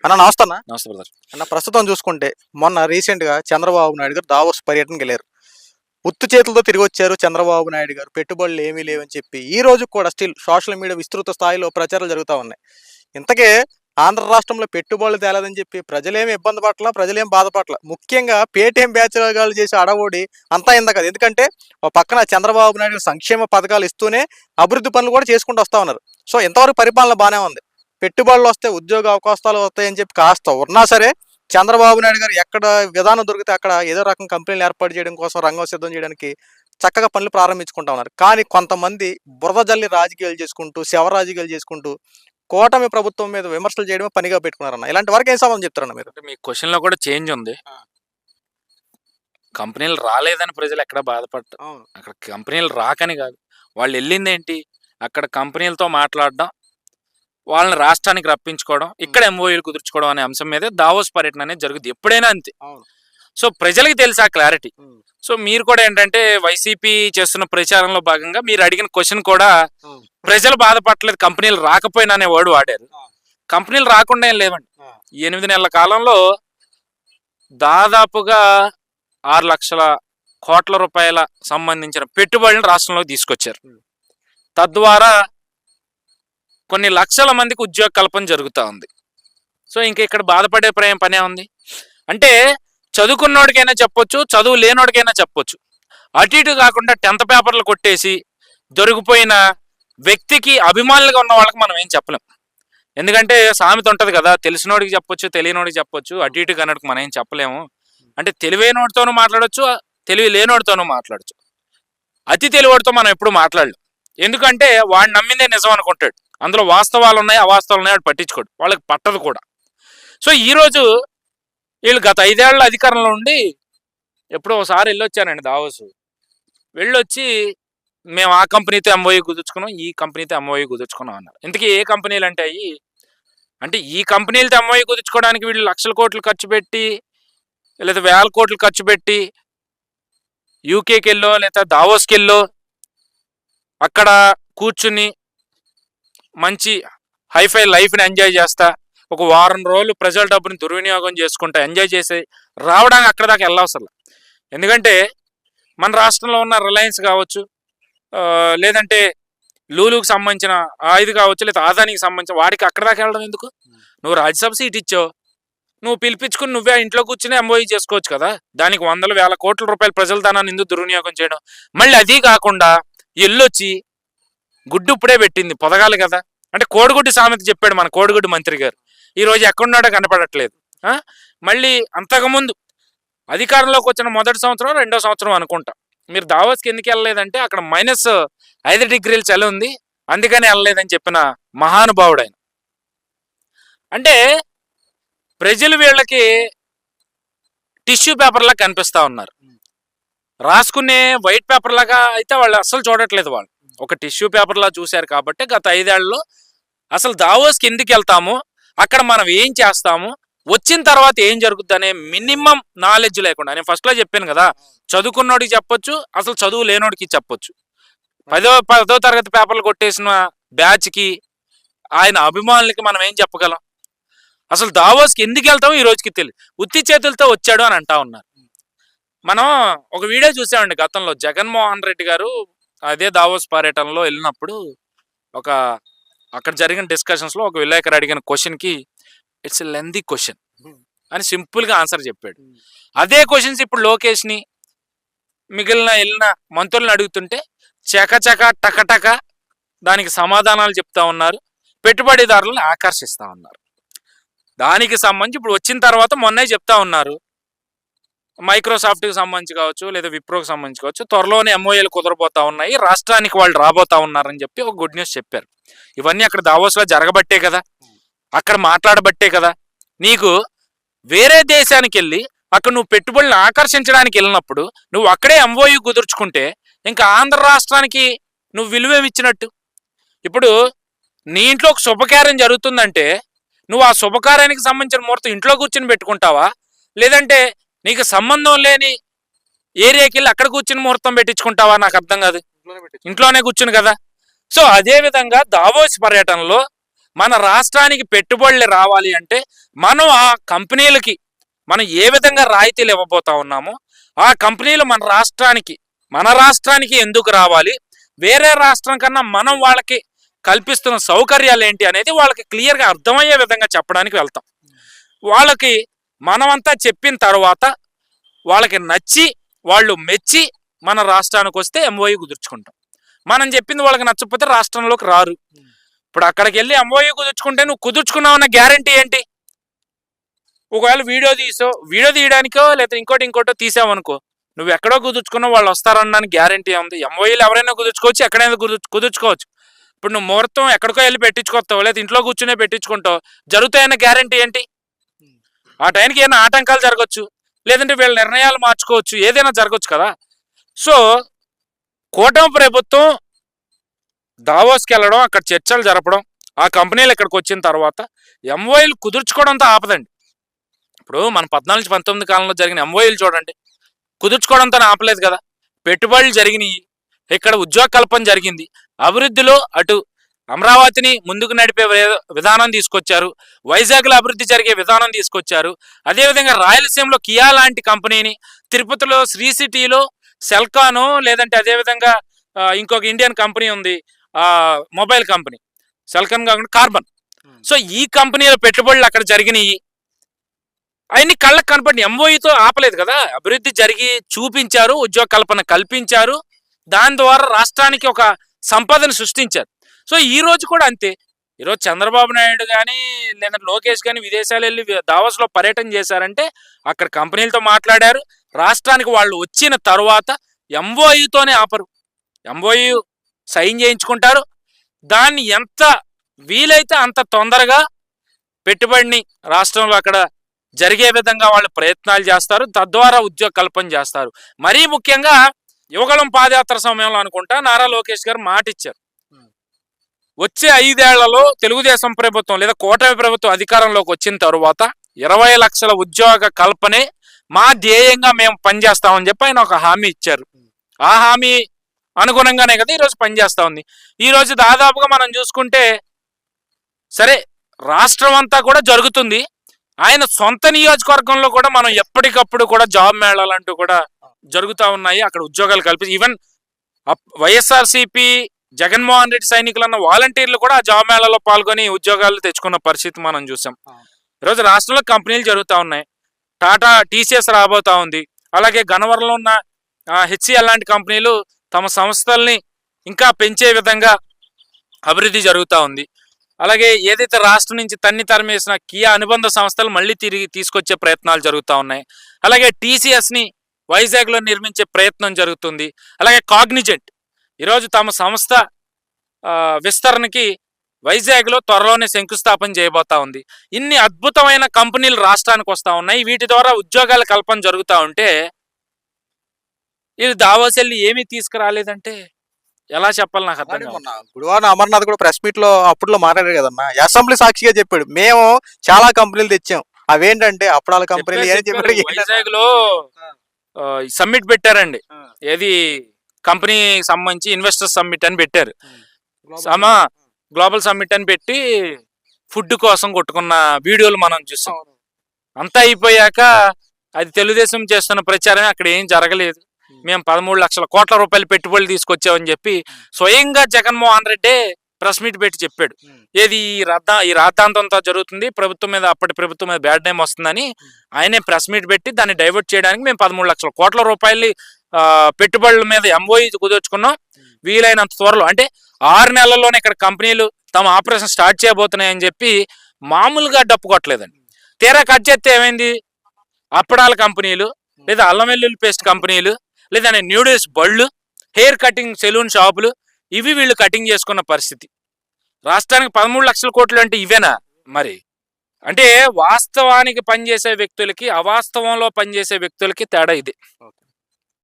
అన్న నమస్తే అన్న. నమస్తే బ్రదర్. అన్న ప్రస్తుతం చూసుకుంటే మొన్న రీసెంట్గా చంద్రబాబు నాయుడు గారు దావోస్ పర్యటనకి వెళ్ళారు. ఉత్తు చేతులతో తిరిగి వచ్చారు చంద్రబాబు నాయుడు గారు. పెట్టుబడులు ఏమీ లేవని చెప్పి ఈ రోజు కూడా స్టిల్ సోషల్ మీడియా విస్తృత స్థాయిలో ప్రచారాలు జరుగుతూ ఉన్నాయి. ఇంతకే ఆంధ్ర రాష్ట్రంలో పెట్టుబడులు తేలేదని చెప్పి ప్రజలేమి ఇబ్బంది పట్ల, ప్రజలేం బాధపట్ల. ముఖ్యంగా పేటీఎం బ్యాచ్గాళ్ళు చేసి అడగోడి అంతా ఇంత కదా. ఎందుకంటే ఒక పక్కన చంద్రబాబు నాయుడు సంక్షేమ పథకాలు ఇస్తూనే అభివృద్ధి పనులు కూడా చేసుకుంటూ వస్తూ ఉన్నారు. సో ఇంతవరకు పరిపాలన బాగానే ఉంది. పెట్టుబడులు వస్తే ఉద్యోగ అవకాశాలు వస్తాయని చెప్పి కాస్త ఉన్నా సరే చంద్రబాబు నాయుడు గారు ఎక్కడ విధానం దొరికితే అక్కడ ఏదో రకం కంపెనీలు ఏర్పాటు చేయడం కోసం రంగం సిద్ధం చేయడానికి చక్కగా పనులు ప్రారంభించుకుంటా ఉన్నారు. కానీ కొంతమంది బురద జల్లి రాజకీయాలు చేసుకుంటూ, శవ రాజకీయాలు చేసుకుంటూ కూటమి ప్రభుత్వం మీద విమర్శలు చేయడమే పనిగా పెట్టుకున్నారన్న. ఇలాంటి వరకు ఏం సమాధానం చెప్తారన్న మీరు? మీ క్వశ్చన్ లో కూడా చేంజ్ ఉంది. కంపెనీలు రాలేదని ప్రజలు ఎక్కడ బాధపడ్డారు. అక్కడ కంపెనీలు రాకని కాదు, వాళ్ళు వెళ్ళింది ఏంటి, అక్కడ కంపెనీలతో మాట్లాడడం, వాళ్ళని రాష్ట్రానికి రప్పించుకోవడం, ఇక్కడ ఎంఓయూలు కుదుర్చుకోవడం అనే అంశం మీద దావోస్ పర్యటన అనేది జరుగుతుంది. ఎప్పుడైనా అంతే. సో ప్రజలకి తెలుసా క్లారిటీ. సో మీరు కూడా ఏంటంటే వైసీపీ చేస్తున్న ప్రచారంలో భాగంగా మీరు అడిగిన క్వశ్చన్ కూడా ప్రజలు బాధపడలేదు కంపెనీలు రాకపోయినా అనే వర్డ్ వాడారు. కంపెనీలు రాకుండా ఏం లేవండి. 8 నెలల కాలంలో దాదాపుగా 6 లక్షల కోట్ల రూపాయల సంబంధించిన పెట్టుబడులను రాష్ట్రంలోకి తీసుకొచ్చారు. తద్వారా కొన్ని లక్షల మందికి ఉద్యోగ కల్పన జరుగుతూ ఉంది. సో ఇంకా ఇక్కడ బాధపడే పనే ఉంది అంటే, చదువుకున్నోడికైనా చెప్పొచ్చు, చదువు లేనోడికైనా చెప్పొచ్చు. అటు ఇటు కాకుండా 10th పేపర్లు కొట్టేసి దొరికిపోయిన వ్యక్తికి అభిమానులుగా ఉన్న వాళ్ళకి మనం ఏం చెప్పలేం. ఎందుకంటే సామెత ఉంటుంది కదా, తెలిసినోడికి చెప్పొచ్చు, తెలియనోడికి చెప్పొచ్చు, అటు ఇటు కన్నడికి మనం ఏం చెప్పలేము. అంటే తెలివైనోడితోనూ మాట్లాడచ్చు, తెలివి లేనోడితోనూ మాట్లాడచ్చు. అతి తెలివాడితో మనం ఎప్పుడు మాట్లాడలేం. ఎందుకంటే వాడు నమ్మిందే నిజం అనుకుంటాడు. అందులో వాస్తవాలు ఉన్నాయి, అవాస్తవాలు ఉన్నాయి, వాడు పట్టించుకోడు, వాళ్ళకి పట్టదు కూడా. సో ఈరోజు వీళ్ళు గత 5 ఏళ్ల అధికారంలో ఉండి ఎప్పుడో ఒకసారి వెళ్ళొచ్చానండి దావోస్. వెళ్ళొచ్చి మేము ఆ కంపెనీతో ఎంఓయూ కుదుర్చుకున్నాం, ఈ కంపెనీతో ఎంఓయూ కుదుర్చుకున్నాం అన్నారు. ఇంతకీ ఏ కంపెనీలు అంటే అవి? అంటే ఈ కంపెనీలతో ఎంఓయూ కుదుర్చుకోవడానికి వీళ్ళు లక్షల కోట్లు ఖర్చు పెట్టి లేదా వేల కోట్లు ఖర్చు పెట్టి యూకేకి వెళ్ళో లేదా దావోస్కి వెళ్ళో అక్కడ కూర్చుని మంచి హైఫై లైఫ్ని ఎంజాయ్ చేస్తా, ఒక వారం రోజులు ప్రజల డబ్బుని దుర్వినియోగం చేసుకుంటా ఎంజాయ్ చేసి రావడానికి అక్కడ దాకా వెళ్ళవసరం. ఎందుకంటే మన రాష్ట్రంలో ఉన్న రిలయన్స్ కావచ్చు, లేదంటే లూలుకి సంబంధించిన ఇది కావచ్చు, లేదా ఆదానికి సంబంధించిన వాడికి అక్కడ దాకా వెళ్ళడం ఎందుకు? నువ్వు రాజ్యసభ సీట్ ఇచ్చావు, నువ్వు పిలిపించుకుని నువ్వే ఇంట్లో కూర్చుని ఎంఓయూ చేసుకోవచ్చు కదా. దానికి 100,000 కోట్ల రూపాయలు ప్రజల ధనాన్ని ఎందుకు దుర్వినియోగం చేయడం? మళ్ళీ అది కాకుండా ఎల్లొచ్చి గుడ్డు ఇప్పుడే పెట్టింది పొదగాలి కదా. అంటే కోడిగుడ్డు సామెత చెప్పాడు మన కోడిగుడ్డు మంత్రి గారు. ఈరోజు ఎక్కడున్నాడో కనపడట్లేదు. మళ్ళీ అంతకుముందు అధికారంలోకి వచ్చిన మొదటి సంవత్సరం, 2వ సంవత్సరం అనుకుంటా, మీరు దావోస్కి ఎందుకు వెళ్ళలేదంటే అక్కడ -5 డిగ్రీల చలి ఉంది, అందుకని వెళ్ళలేదని చెప్పిన మహానుభావుడు ఆయన. అంటే ప్రజలు వీళ్ళకి టిష్యూ పేపర్లా కనిపిస్తా ఉన్నారు. రాసుకునే వైట్ పేపర్ లాగా అయితే వాళ్ళు అస్సలు చూడట్లేదు. వాళ్ళు ఒక టిష్యూ పేపర్లా చూశారు కాబట్టి గత 5 ఏళ్లలో అసలు దావోస్కి ఎందుకు వెళ్తాము, అక్కడ మనం ఏం చేస్తాము, వచ్చిన తర్వాత ఏం జరుగుతుంది అనే మినిమం నాలెడ్జ్ లేకుండా, నేను ఫస్ట్లో చెప్పాను కదా, చదువుకున్నోడికి చెప్పొచ్చు, అసలు చదువు లేనోడికి చెప్పొచ్చు. 10వ తరగతి పేపర్లు కొట్టేసిన బ్యాచ్కి, ఆయన అభిమానులకి మనం ఏం చెప్పగలం? అసలు దావోస్కి ఎందుకు వెళ్తామో ఈ రోజుకి తెలియదు. ఉత్తి చేతులతో వచ్చాడు అని అంటా ఉన్నారు. మనం ఒక వీడియో చూసామండి గతంలో, జగన్మోహన్ రెడ్డి గారు అదే దావోస్ పర్యటనలో వెళ్ళినప్పుడు అక్కడ జరిగిన డిస్కషన్స్లో ఒక విలేకరు అడిగిన క్వశ్చన్కి ఇట్స్ ఎ లెందీ క్వశ్చన్ అని సింపుల్గా ఆన్సర్ చెప్పాడు. అదే క్వశ్చన్స్ ఇప్పుడు లోకేష్ని మిగిలిన వెళ్ళిన మంత్రులను అడుగుతుంటే చకచక టకటక దానికి సమాధానాలు చెప్తా ఉన్నారు, పెట్టుబడిదారులను ఆకర్షిస్తూ ఉన్నారు. దానికి సంబంధించి ఇప్పుడు వచ్చిన తర్వాత మొన్నే చెప్తా ఉన్నారు, మైక్రోసాఫ్ట్కి సంబంధించి కావచ్చు, లేదా విప్రోకి సంబంధించి కావచ్చు, త్వరలోనే ఎంఓఏలు కుదరబోతా ఉన్నాయి, రాష్ట్రానికి వాళ్ళు రాబోతా ఉన్నారని చెప్పి ఒక గుడ్ న్యూస్ చెప్పారు. ఇవన్నీ అక్కడ దావోస్లో జరగబట్టే కదా, అక్కడ మాట్లాడబట్టే కదా. నీకు వేరే దేశానికి వెళ్ళి అక్కడ నువ్వు పెట్టుబడులను ఆకర్షించడానికి వెళ్ళినప్పుడు నువ్వు అక్కడే ఎంఓయూ కుదుర్చుకుంటే ఇంకా ఆంధ్ర రాష్ట్రానికి నువ్వు విలువేమిచ్చినట్టు. ఇప్పుడు నీ ఇంట్లో ఒక శుభకార్యం జరుగుతుందంటే నువ్వు ఆ శుభకార్యానికి సంబంధించిన ముహూర్తం ఇంట్లో కూర్చొని పెట్టుకుంటావా, లేదంటే నీకు సంబంధం లేని ఏరియాకి వెళ్ళి అక్కడ కూర్చుని ముహూర్తం పెట్టించుకుంటావా? నాకు అర్థం కాదు. ఇంట్లోనే కూర్చుని కదా. సో అదే విధంగా దావోస్ పర్యటనలో మన రాష్ట్రానికి పెట్టుబడులు రావాలి అంటే మనం ఆ కంపెనీలకి మనం ఏ విధంగా రాయితీలు ఇవ్వబోతా ఉన్నామో ఆ కంపెనీలు మన రాష్ట్రానికి ఎందుకు రావాలి, వేరే రాష్ట్రం కన్నా మనం వాళ్ళకి కల్పిస్తున్న సౌకర్యాలు ఏంటి అనేది వాళ్ళకి క్లియర్గా అర్థమయ్యే విధంగా చెప్పడానికి వెళ్తాం. వాళ్ళకి మనమంతా చెప్పిన తర్వాత వాళ్ళకి నచ్చి వాళ్ళు మెచ్చి మన రాష్ట్రానికి వస్తే ఎంఓయూ కుదుర్చుకుంటాం. మనం చెప్పింది వాళ్ళకి నచ్చకపోతే రాష్ట్రంలోకి రారు. ఇప్పుడు అక్కడికి వెళ్ళి ఎంఓయూ కుదుర్చుకుంటే నువ్వు కుదుర్చుకున్నావన్న గ్యారంటీ ఏంటి? ఒకవేళ వీడియో తీయడానికో లేదా ఇంకోటో తీసావనుకో, నువ్వు ఎక్కడో కుదుర్చుకున్నావు వాళ్ళు వస్తారనడానికి గ్యారంటీ ఉంది? ఎంఓయూలు ఎవరైనా కుదుర్చుకోవచ్చు, ఎక్కడైనా కుదుర్చుకోవచ్చు. ఇప్పుడు నువ్వు ముహూర్తం ఎక్కడికో వెళ్ళి పెట్టించుకొస్తావు, లేదా ఇంట్లో కూర్చునే పెట్టించుకుంటావు, జరుగుతాయన్న గ్యారంటీ ఏంటి? ఆ టైంకి ఏమైనా ఆటంకాలు జరగచ్చు, లేదంటే వీళ్ళ నిర్ణయాలు మార్చుకోవచ్చు, ఏదైనా జరగచ్చు కదా. సో కూటమి ప్రభుత్వం దావోస్కి వెళ్ళడం, అక్కడ చర్చలు జరపడం, ఆ కంపెనీలు ఇక్కడికి వచ్చిన తర్వాత ఎంఓయూలు కుదుర్చుకోవడంతో ఆపదండి. ఇప్పుడు మన 14-19 కాలంలో జరిగిన ఎంఓయూలు చూడండి, కుదుర్చుకోవడంతో ఆపలేదు కదా. పెట్టుబడులు జరిగినాయి, ఇక్కడ ఉద్యోగ కల్పన జరిగింది, అభివృద్ధిలో అటు అమరావతిని ముందుకు నడిపే విధానం తీసుకొచ్చారు, వైజాగ్లో అభివృద్ధి జరిగే విధానం తీసుకొచ్చారు. అదేవిధంగా రాయలసీమలో కియా లాంటి కంపెనీని, తిరుపతిలో శ్రీ సిటీలో సెల్కానో, లేదంటే అదేవిధంగా ఇంకొక ఇండియన్ కంపెనీ ఉంది, మొబైల్ కంపెనీ, సెల్కాన్ కాకుండా కార్బన్. సో ఈ కంపెనీల పెట్టుబడులు అక్కడ జరిగినాయి, అవన్నీ కళ్ళకు కనపడి ఎంఓయూతో ఆపలేదు కదా. అభివృద్ధి జరిగి చూపించారు, ఉద్యోగ కల్పన కల్పించారు, దాని ద్వారా రాష్ట్రానికి ఒక సంపదను సృష్టించారు. సో ఈ రోజు కూడా అంతే. ఈరోజు చంద్రబాబు నాయుడు కానీ లేదా లోకేష్ కానీ విదేశాలు వెళ్ళి దావోస్లో పర్యటన చేశారంటే అక్కడ కంపెనీలతో మాట్లాడారు. రాష్ట్రానికి వాళ్ళు వచ్చిన తర్వాత ఎంఓయూతోనే ఆపరు, ఎంఓయూ సైన్ చేయించుకుంటారు. దాన్ని ఎంత వీలైతే అంత తొందరగా పెట్టుబడిని రాష్ట్రంలో అక్కడ జరిగే విధంగా వాళ్ళు ప్రయత్నాలు చేస్తారు, తద్వారా ఉద్యోగ కల్పన చేస్తారు. మరీ ముఖ్యంగా యువగళం పాదయాత్ర సమయంలో అనుకుంటా నారా లోకేష్ గారు మాట ఇచ్చారు, వచ్చే 5 ఏళ్లలో తెలుగుదేశం ప్రభుత్వం లేదా కూటమి ప్రభుత్వం అధికారంలోకి వచ్చిన తరువాత 20 లక్షల ఉద్యోగ కల్పనే మా ధ్యేయంగా మేము పనిచేస్తామని చెప్పి ఆయన ఒక హామీ ఇచ్చారు. ఆ హామీ అనుగుణంగానే కదా ఈరోజు పనిచేస్తా ఉంది. ఈరోజు దాదాపుగా మనం చూసుకుంటే సరే రాష్ట్రం అంతా కూడా జరుగుతుంది, ఆయన సొంత నియోజకవర్గంలో కూడా మనం ఎప్పటికప్పుడు కూడా జాబ్ మేళాలంటూ కూడా జరుగుతూ ఉన్నాయి, అక్కడ ఉద్యోగాలు కల్పించి ఈవెన్ వైఎస్ఆర్సీపీ జగన్మోహన్ రెడ్డి సైనికులు అన్న వాలంటీర్లు కూడా ఆ జాబ్ మేళాలో పాల్గొని ఉద్యోగాలు తెచ్చుకున్న పరిస్థితి మనం చూసాం. ఈరోజు రాష్ట్రంలో కంపెనీలు జరుగుతూ ఉన్నాయి, టాటా టీసీఎస్ రాబోతా ఉంది, అలాగే గన్నవరంలో ఉన్న హెచ్సిఎల్ లాంటి కంపెనీలు తమ సంస్థల్ని ఇంకా పెంచే విధంగా అభివృద్ధి జరుగుతూ ఉంది. అలాగే ఏదైతే రాష్ట్రం నుంచి తరిమేసిన కియా అనుబంధ సంస్థలు మళ్ళీ తిరిగి తీసుకొచ్చే ప్రయత్నాలు జరుగుతూ ఉన్నాయి. అలాగే టీసీఎస్ని వైజాగ్లో నిర్మించే ప్రయత్నం జరుగుతుంది. అలాగే కాగ్నిజెంట్ ఈరోజు తమ సంస్థ విస్తరణకి వైజాగ్లో త్వరలోనే శంకుస్థాపన చేయబోతా ఉంది. ఇన్ని అద్భుతమైన కంపెనీలు రాష్ట్రానికి వస్తూ ఉన్నాయి, వీటి ద్వారా ఉద్యోగాల కల్పన జరుగుతూ ఉంటే వీళ్ళు దావోస్ వెళ్ళి ఏమీ తీసుకురాలేదంటే ఎలా చెప్పాలి నాకు అర్థం కాదు. గుడివాడ అమర్నాథ్ కూడా ప్రెస్ మీట్ లో అప్పుడులో మాట్లాడారు కదన్నా, అసెంబ్లీ సాక్షిగా చెప్పాడు మేము చాలా కంపెనీలు తెచ్చాం, అవేంటంటే అప్పుడాల కంపెనీలు వైజాగ్ లో సమ్మిట్ పెట్టారండి, ఏది కంపెనీ సంబంధించి ఇన్వెస్టర్ సమ్మిట్ అని పెట్టారు, గ్లోబల్ సమ్మిట్ అని పెట్టి ఫుడ్ కోసం కొట్టుకున్న వీడియోలు మనం చూసాం. అంతా అయిపోయాక అది తెలుగుదేశం చేస్తున్న ప్రచారమే, అక్కడ ఏం జరగలేదు, మేము 13 లక్షల కోట్ల రూపాయలు పెట్టుబడులు తీసుకొచ్చామని చెప్పి స్వయంగా జగన్మోహన్ రెడ్డి ప్రెస్ మీట్ పెట్టి చెప్పాడు. ఏది ఈ రాద్ధాంతంతో జరుగుతుంది, ప్రభుత్వం మీద అప్పటి ప్రభుత్వం మీద బ్యాడ్ నేమ్ వస్తుందని ఆయనే ప్రెస్ మీట్ పెట్టి దాన్ని డైవర్ట్ చేయడానికి మేము 13 లక్షల కోట్ల రూపాయలు పెట్టుబడుల మీద ఎంఓయూ కుదుర్చుకున్నాం, వీలైనంత త్వరలో అంటే 6 నెలల్లోనే ఇక్కడ కంపెనీలు తమ ఆపరేషన్ స్టార్ట్ చేయబోతున్నాయని చెప్పి మామూలుగా డప్పు కొట్టలేదండి. తీరా కట్ చేస్తే ఏమైంది, అప్పడాల కంపెనీలు, లేదా అల్లం వెల్లుల్లి పేస్ట్ కంపెనీలు, లేదా న్యూడిల్స్ బళ్ళు, హెయిర్ కటింగ్ సెలూన్ షాపులు, ఇవి వీళ్ళు కటింగ్ చేసుకున్న పరిస్థితి. రాష్ట్రానికి 13 లక్షల కోట్లు అంటే ఇవేనా? మరి అంటే వాస్తవానికి పనిచేసే వ్యక్తులకి అవాస్తవంలో పనిచేసే వ్యక్తులకి తేడా ఇది.